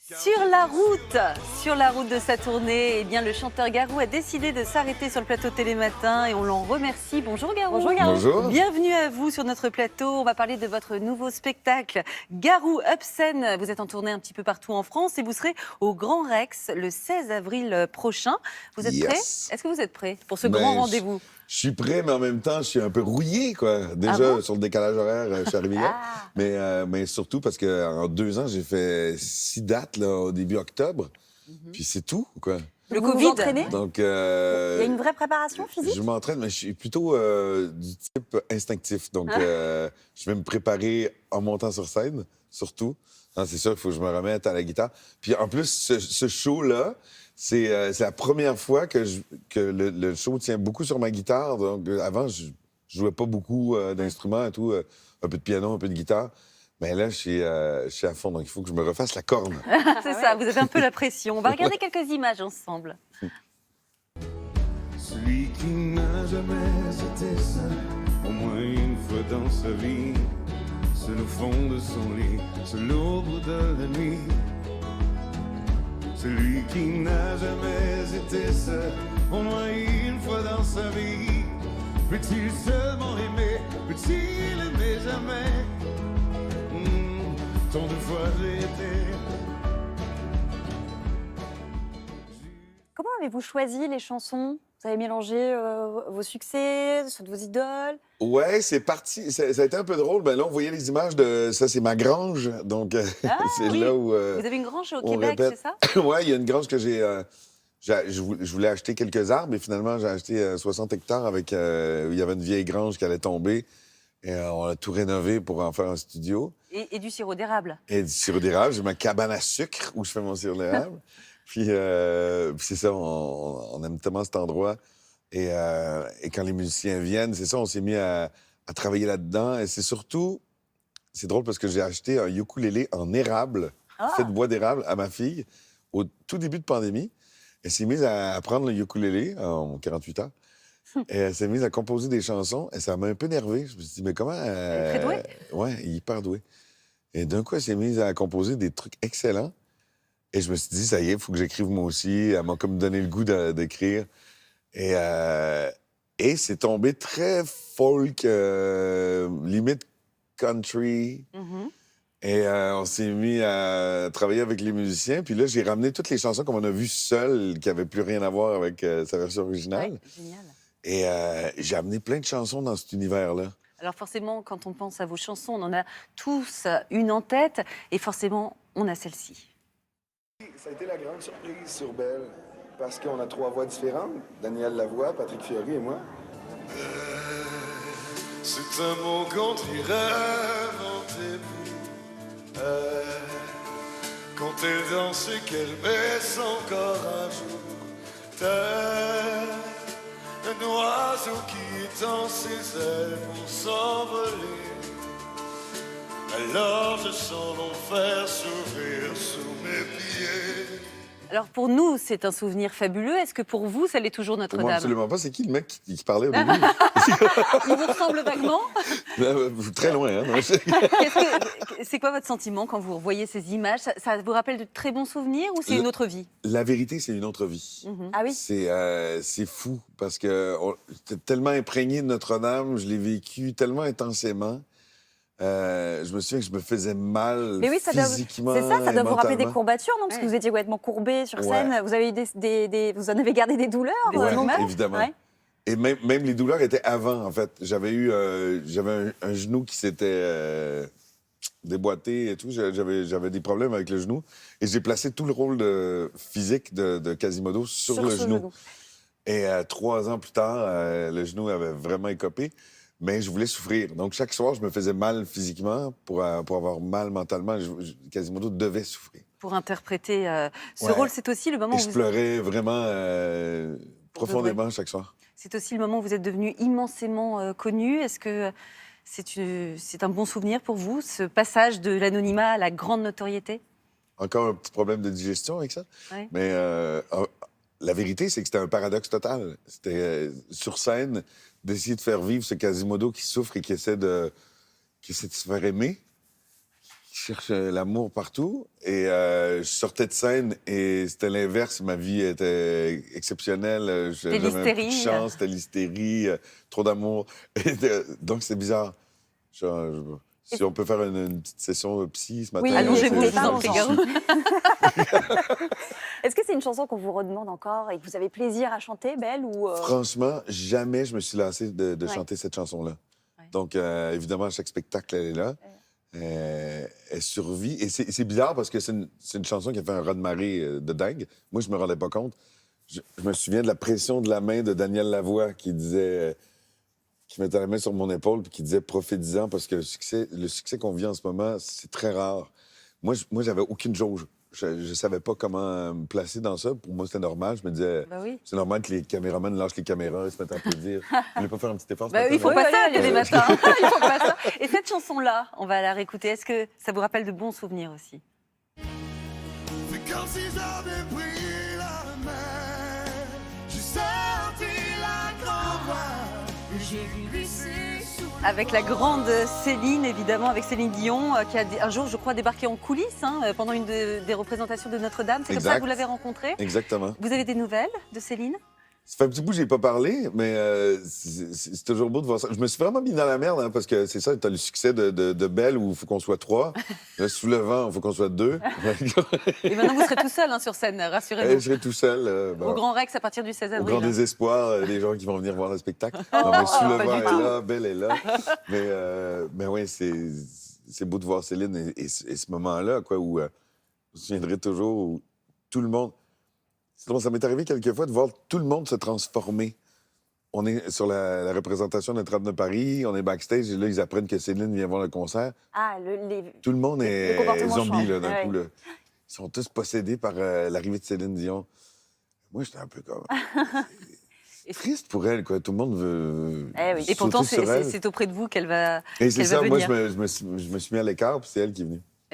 Sur la route de sa tournée, eh bien, le chanteur Garou a décidé de s'arrêter sur le plateau Télématin et on l'en remercie. Bonjour Garou. Bonjour Garou. Bonjour. Bienvenue à vous sur notre plateau. On va parler de votre nouveau spectacle Garou Up Scène. Vous êtes en tournée un petit peu partout en France et vous serez au Grand Rex le 16 avril prochain. Vous êtes prêts? Est-ce que vous êtes prêts pour ce grand rendez-vous? Je suis prêt, mais en même temps, je suis un peu rouillé, quoi. Déjà, sur le décalage horaire, je suis arrivé là. Mais surtout parce qu'en 2 ans, j'ai fait 6 dates là, au début octobre. Puis c'est tout, quoi. Le Vous Covid. vous entraînez? Donc, Il y a une vraie préparation physique? je m'entraîne, mais je suis plutôt du type instinctif. Donc, je vais me préparer en montant sur scène, surtout. Non, c'est sûr qu'il faut que je me remette à la guitare. Puis en plus, ce show-là, c'est la première fois que le show tient beaucoup sur ma guitare. Donc, avant, je jouais pas beaucoup d'instruments et tout. Un peu de piano, un peu de guitare. Mais là, je suis à fond, donc il faut que je me refasse la corne. C'est ça, vous avez un peu la pression. On va regarder quelques images ensemble. Celui qui n'a jamais été seul, au moins une fois dans sa vie, seul au fond de son lit, seul au bout de la nuit. Celui qui n'a jamais été seul, au moins une fois dans sa vie, peut-il seulement aimer, peut-il aimer jamais? Tant de fois j'ai été. Comment avez-vous choisi les chansons? Vous avez mélangé vos succès, ceux de vos idoles? Ouais, c'est parti. Ça a été un peu drôle. Ben là, on voyait les images de... Ça, c'est ma grange. Donc, c'est oui. là où... Vous avez une grange au on Québec, répète. c'est ça? Ouais, il y a une grange que j'ai... je voulais acheter quelques arbres et finalement, j'ai acheté 60 hectares avec... où il y avait une vieille grange qui allait tomber. Et on a tout rénové pour en faire un studio. Et du sirop d'érable. Et du sirop d'érable. J'ai ma cabane à sucre où je fais mon sirop d'érable. Puis c'est ça, on aime tellement cet endroit. Et quand les musiciens viennent, c'est ça, on s'est mis à travailler là-dedans. Et c'est surtout... C'est drôle parce que j'ai acheté un ukulélé en érable, fait de bois d'érable, à ma fille, au tout début de pandémie. Elle s'est mise à apprendre le ukulélé en 48 ans. Et elle s'est mise à composer des chansons. Et ça m'a un peu énervé. Je me suis dit, mais comment... Elle est très douée? Ouais, elle est hyper douée. Et d'un coup, elle s'est mise à composer des trucs excellents. Et je me suis dit, ça y est, il faut que j'écrive moi aussi. Elle m'a comme donné le goût d'écrire. Et c'est tombé très folk, limite country. Et on s'est mis à travailler avec les musiciens. Puis là, j'ai ramené toutes les chansons qu'on a vues seules, qui n'avaient plus rien à voir avec sa version originale. Ouais, génial. Et j'ai amené plein de chansons dans cet univers-là. Alors forcément, quand on pense à vos chansons, on en a tous une en tête. Et forcément, on a celle-ci. Ça a été la grande surprise sur Belle, parce qu'on a 3 voix différentes. Daniel Lavoie, Patrick Fiori et moi. C'est un mot qu'on dirait inventé pour quand elle danse et qu'elle baisse encore un jour. Tel un oiseau qui étend ses ailes pour s'envoler. Alors je sens l'enfer s'ouvrir sous mes pieds. Alors pour nous, c'est un souvenir fabuleux. Est-ce que pour vous, ça l'est toujours Moi, Notre-Dame? absolument pas. C'est qui le mec qui parlait au début? Il vous ressemble vaguement? Très loin, hein? C'est quoi votre sentiment quand vous revoyez ces images? Ça vous rappelle de très bons souvenirs ou c'est une autre vie? La vérité, c'est une autre vie. Ah oui? C'est fou parce que j'étais tellement imprégné de Notre-Dame, je l'ai vécu tellement intensément. Je me souviens que je me faisais mal Mais oui, physiquement. c'est ça, ça doit vous rappeler des mentalement. courbatures, non? Parce que vous étiez complètement courbé sur scène. Vous avez eu vous en avez gardé des douleurs? Ouais, non plus? évidemment. Ouais. Et même les douleurs étaient avant, en fait. J'avais un genou qui s'était déboîté et tout. J'avais des problèmes avec le genou. Et j'ai placé tout le rôle physique de Quasimodo sur le ce genou. Et 3 ans plus tard, le genou avait vraiment écopé. Mais je voulais souffrir. Donc, chaque soir, je me faisais mal physiquement pour avoir mal mentalement. Quasimodo devait souffrir. Pour interpréter ce rôle, c'est aussi le moment Et où je pleurais vraiment profondément chaque soir. C'est aussi le moment où vous êtes devenu immensément connu. Est-ce que c'est un bon souvenir pour vous, ce passage de l'anonymat à la grande notoriété? Encore un petit problème de digestion avec ça. Ouais. Mais la vérité, c'est que c'était un paradoxe total. C'était sur scène d'essayer de faire vivre ce Quasimodo qui souffre et qui essaie de se faire aimer, cherche l'amour partout. Et je sortais de scène et c'était l'inverse. Ma vie était exceptionnelle. J'avais plus de l'hystérie. chance, c'était l'hystérie, trop d'amour. Donc, c'est bizarre. Si on peut faire une petite session psy ce matin. Oui, Allongez-vous, je c'est vous en prie, Garou. Est-ce que c'est une chanson qu'on vous redemande encore et que vous avez plaisir à chanter, Belle ou Franchement, jamais je me suis lassé de Ouais. chanter cette chanson-là. Ouais. Donc, évidemment, à chaque spectacle, elle est là. Elle survit. Et c'est bizarre parce que c'est une chanson qui a fait un raz-de-marée de dingue. Moi, je me rendais pas compte. Je me souviens de la pression de la main de Daniel Lavoie qui disait... qui mettait la main sur mon épaule et qui disait « Prophétisant » parce que le succès qu'on vit en ce moment, c'est très rare. Moi, j'avais aucune jauge. Je savais pas comment me placer dans ça. Pour moi, c'était normal. Je me disais, Bah oui. c'est normal que les caméramans lâchent les caméras et se mettent à applaudir. Vous voulez pas faire un petit effort ce Bah, matin, il faut là? pas ça allez, tous les allez. matins. Il faut pas ça. Et cette chanson-là, on va la réécouter. Est-ce que ça vous rappelle de bons souvenirs aussi? C'est comme si j'avais pris la mer. J'ai sorti la grande voile et j'ai glissé sous le Avec la vent. grande Céline, évidemment, avec Céline Dion, qui a un jour, je crois, débarqué en coulisses pendant une des représentations de Notre-Dame. C'est comme ça Exact. que vous l'avez rencontrée. Exactement. Vous avez des nouvelles de Céline? Ça fait un petit bout que j'ai pas parlé, mais c'est toujours beau de voir ça. Je me suis vraiment mis dans la merde, hein, parce que c'est ça, t'as le succès de Belle où il faut qu'on soit 3. Là, sous le vent, il faut qu'on soit 2. Et maintenant, vous serez tout seul sur scène, Je rassurez-vous. serai tout seul. Au Grand Rex à partir du 16 Au avril. grand désespoir des gens qui vont venir voir le spectacle. Non, mais sous le pas vent du est tout. là, Belle est là. Mais oui, c'est beau de voir Céline et ce moment-là, quoi, où je me souviendrai toujours où tout le monde... C'est drôle, ça m'est arrivé quelquefois de voir tout le monde se transformer. On est sur la représentation de Notre-Dame de Paris, on est backstage, et là, ils apprennent que Céline vient voir le concert. Ah, Tout le monde Le est comportement zombie, change. là, d'un Ouais. coup. Là. Ils sont tous possédés par l'arrivée de Céline Dion. Moi, j'étais un peu comme... C'est triste pour elle, quoi. Tout le monde veut... Eh oui. Et pourtant, sauter sur elle. c'est auprès de vous qu'elle va Et c'est qu'elle va ça, moi, venir. je me suis mis à l'écart, puis c'est elle qui est venue.